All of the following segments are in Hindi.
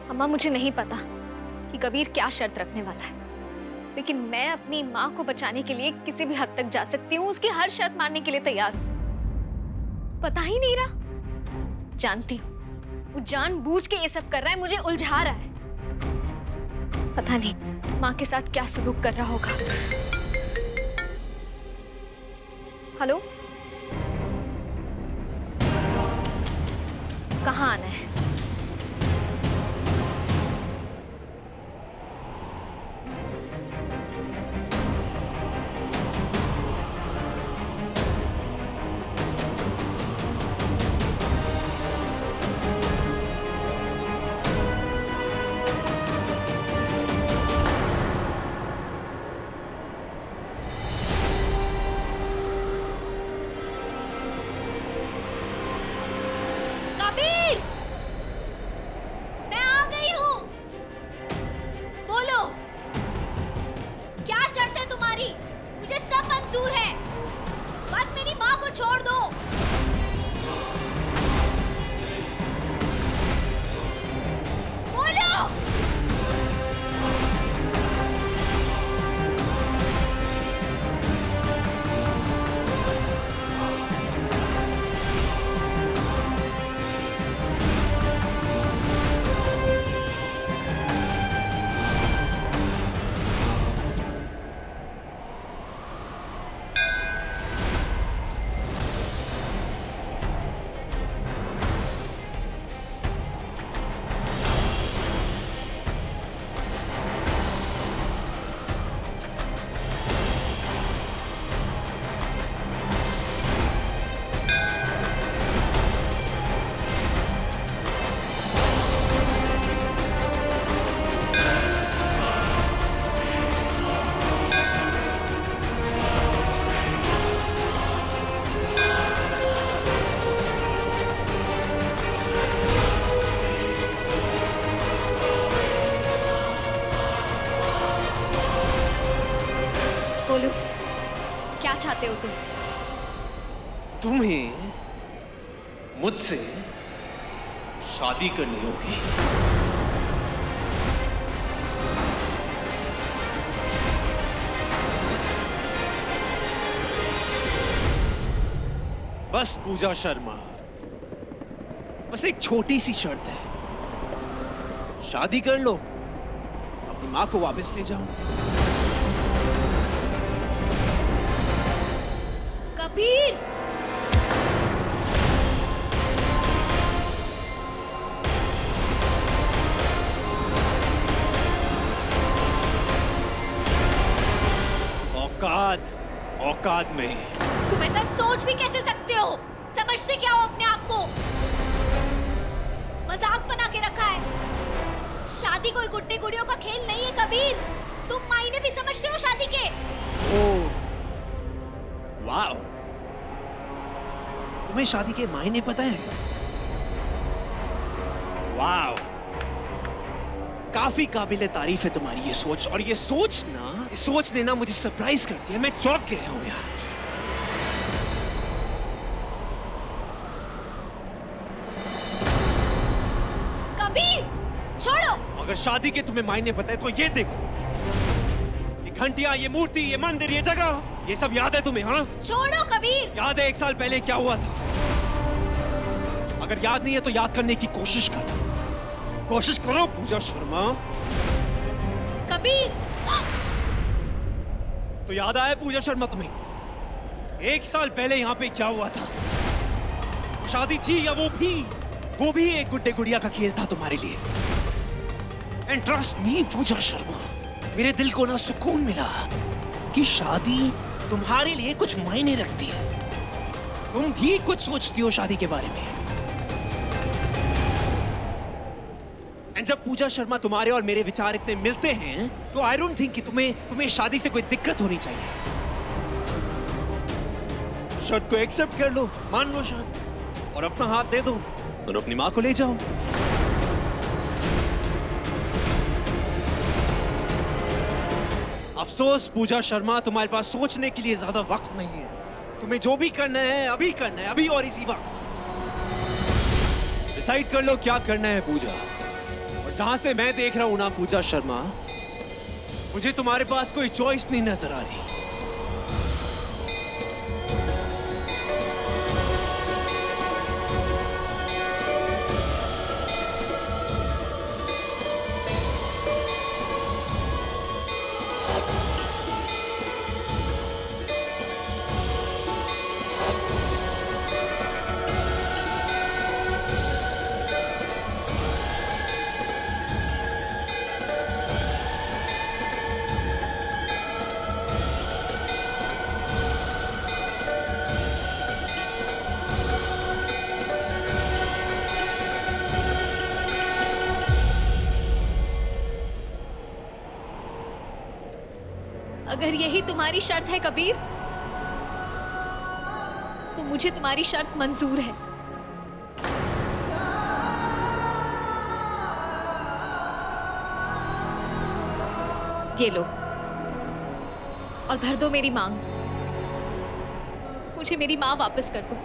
अम्मा, मुझे नहीं पता कि कबीर क्या शर्त रखने वाला है, लेकिन मैं अपनी माँ को बचाने के लिए किसी भी हद तक जा सकती हूँ। उसकी हर शर्त मानने के लिए तैयार हूँ। पता ही नहीं रहा। जानती हूँ वो जानबूझ के ये सब कर रहा है, मुझे उलझा रहा है। पता नहीं माँ के साथ क्या सलूक कर रहा होगा। हेलो, कहाँ आना है? बोलो, क्या चाहते हो तुम? तुम्हें मुझसे शादी करनी होगी। बस पूजा शर्मा, बस एक छोटी सी शर्त है। शादी कर लो, अपनी मां को वापस ले जाओ। कबीर, औकात में। तुम ऐसा सोच भी कैसे सकते हो? समझते क्या हो अपने आप को? मजाक बना के रखा है। शादी कोई गुड्डे गुड़ियों का खेल नहीं है कबीर। तुम मायने भी समझते हो शादी के? ओह, वाह, तुम्हें शादी के मायने पता है? वाह, काफी काबिले तारीफ है तुम्हारी ये सोच। और ये सोच ने ना मुझे सरप्राइज कर दिया। मैं चौंक गया हूं यार। कबीर, छोड़ो। अगर शादी के तुम्हें मायने पता है तो ये देखो, ये घंटियां, ये मूर्ति, ये मंदिर, ये जगह, ये सब याद है तुम्हें? हाँ, छोड़ो कबीर। याद है 1 साल पहले क्या हुआ था? अगर याद नहीं है तो याद करने की कोशिश करो पूजा शर्मा। कबीर, तो याद आया पूजा शर्मा तुम्हें 1 साल पहले यहाँ पे क्या हुआ था? शादी थी या वो भी एक गुड्डे गुड़िया का खेल था तुम्हारे लिए। एंड ट्रस्ट मी पूजा शर्मा, मेरे दिल को ना सुकून मिला कि शादी तुम्हारे लिए कुछ मायने रखती है। तुम भी कुछ सोचती हो शादी के बारे में। एंड जब पूजा शर्मा तुम्हारे और मेरे विचार इतने मिलते हैं तो आई डोंट थिंक कि तुम्हें शादी से कोई दिक्कत होनी चाहिए। शर्त को एक्सेप्ट कर लो, मान लो शर्त, और अपना हाथ दे दो और अपनी मां को ले जाओ। अफसोस पूजा शर्मा, तुम्हारे पास सोचने के लिए ज्यादा वक्त नहीं है। तुम्हें जो भी करना है अभी करना है, अभी और इसी वक्त। डिसाइड कर लो क्या करना है पूजा। जहां से मैं देख रहा हूं ना पूजा शर्मा, मुझे तुम्हारे पास कोई चॉइस नहीं नजर आ रही। अगर यही तुम्हारी शर्त है कबीर, तो मुझे तुम्हारी शर्त मंजूर है। ये लो और भर दो मेरी मांग। मुझे मेरी मां वापस कर दो।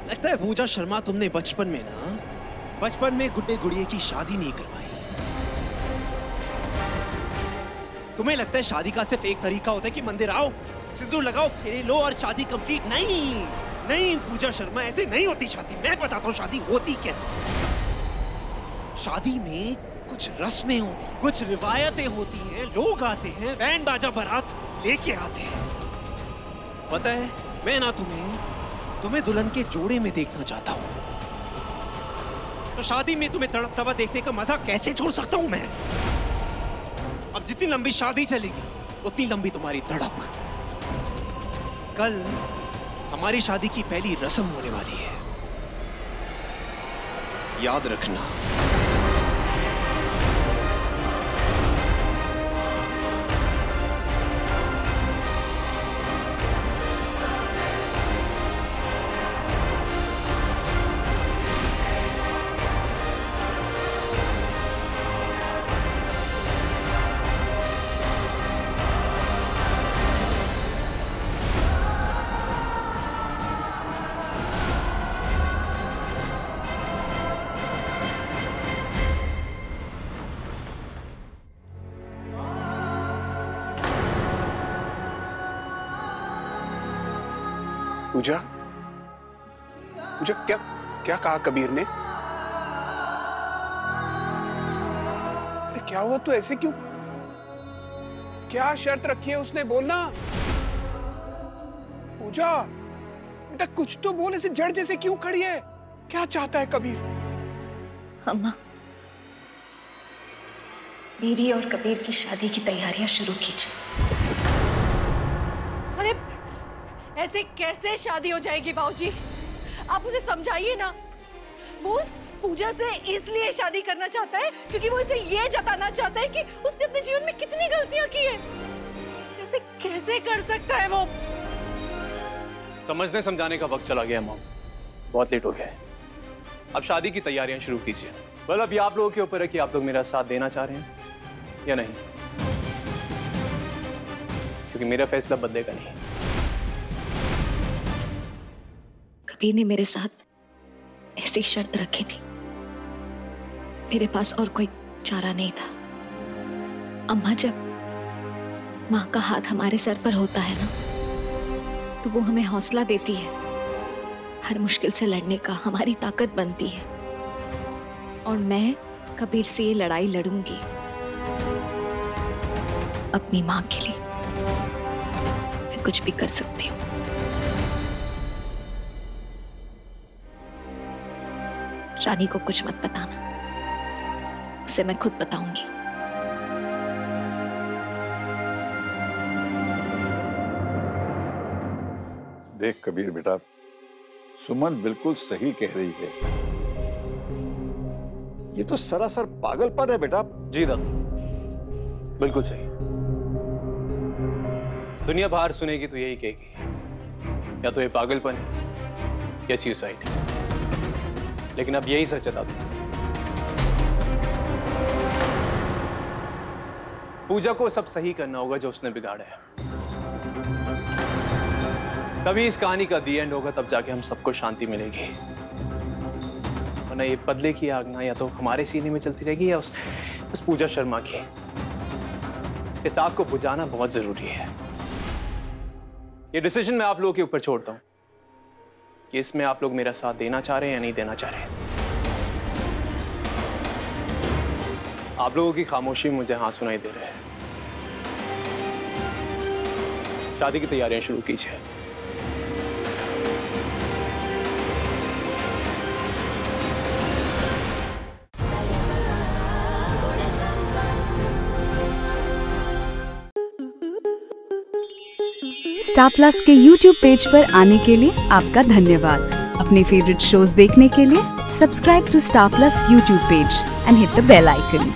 लगता है पूजा शर्मा, तुमने बचपन में गुड्डे गुड़िए की शादी नहीं करवाई। तुम्हें लगता है शादी का सिर्फ एक तरीका होता है कि मंदिर आओ, सिंदूर लगाओ, फेरे लो और शादी कंप्लीट। नहीं नहीं पूजा शर्मा, ऐसे नहीं होती शादी। मैं बताता हूँ शादी होती कैसे। शादी में कुछ रस्में होती, कुछ रिवायतें होती हैं, लोग आते हैं, बैंड बाजा बारात लेके आते हैं। पता है, मैं ना तुम्हें दुल्हन के जोड़े में देखना चाहता हूं। तो शादी में तुम्हें तड़पता हुआ देखने का मजा कैसे छोड़ सकता हूं मैं? अब जितनी लंबी शादी चलेगी उतनी लंबी तुम्हारी तड़प। कल हमारी शादी की पहली रस्म होने वाली है, याद रखना। पूजा, पूजा, क्या क्या कहा कबीर ने? अरे क्या हुआ? तू ऐसे क्यों? क्या शर्त रखी है उसने? बोलना पूजा। बेटा कुछ तो बोल, ऐसे जड़ जैसे क्यों खड़ी है? क्या चाहता है कबीर? अम्मा, मेरी और कबीर की शादी की तैयारियां शुरू कीजिए। अरे ऐसे कैसे शादी हो जाएगी बाबूजी? आप उसे समझाइए ना। वो उस पूजा से इसलिए शादी करना चाहता है क्योंकि वो इसे ये जताना चाहता है कि उसने अपने जीवन में कितनी गलतियां की है। ऐसे कैसे कर सकता है वो? समझने समझाने का वक्त चला गया मॉम, बहुत लेट हो गया है। अब शादी की तैयारियां शुरू कीजिए। well, अब ये आप लोगों के ऊपर है कि आप लोग मेरा साथ देना चाह रहे हैं या नहीं, क्योंकि मेरा फैसला बदलेगा नहीं। कबीर ने मेरे साथ ऐसी शर्त रखी थी, मेरे पास और कोई चारा नहीं था। अम्मा, जब माँ का हाथ हमारे सर पर होता है ना, तो वो हमें हौसला देती है, हर मुश्किल से लड़ने का हमारी ताकत बनती है। और मैं कबीर से ये लड़ाई लड़ूंगी अपनी माँ के लिए। मैं कुछ भी कर सकती हूँ। रानी को कुछ मत बताना, उसे मैं खुद बताऊंगी। देख कबीर बेटा, सुमन बिल्कुल सही कह रही है। ये तो सरासर पागलपन है बेटा। जी दादा, बिल्कुल सही। दुनिया बाहर सुनेगी तो यही कहेगी, या तो ये पागलपन है या सुसाइड। लेकिन अब यही सच है दादा। पूजा को सब सही करना होगा जो उसने बिगाड़ा है। तभी इस कहानी का दी एंड होगा, तब जाके हम सबको शांति मिलेगी। वरना ये बदले की आग ना या तो हमारे सीने में चलती रहेगी या उस पूजा शर्मा की। इस आग को बुझाना बहुत जरूरी है। ये डिसीजन मैं आप लोगों के ऊपर छोड़ता हूं कि इसमें आप लोग मेरा साथ देना चाह रहे हैं या नहीं देना चाह रहे हैं। आप लोगों की खामोशी मुझे हाँ सुनाई दे रहा है। शादी की तैयारियां शुरू कीजिए। स्टार प्लस के YouTube पेज पर आने के लिए आपका धन्यवाद। अपने फेवरेट शोज देखने के लिए subscribe to Star Plus YouTube page and hit the bell icon.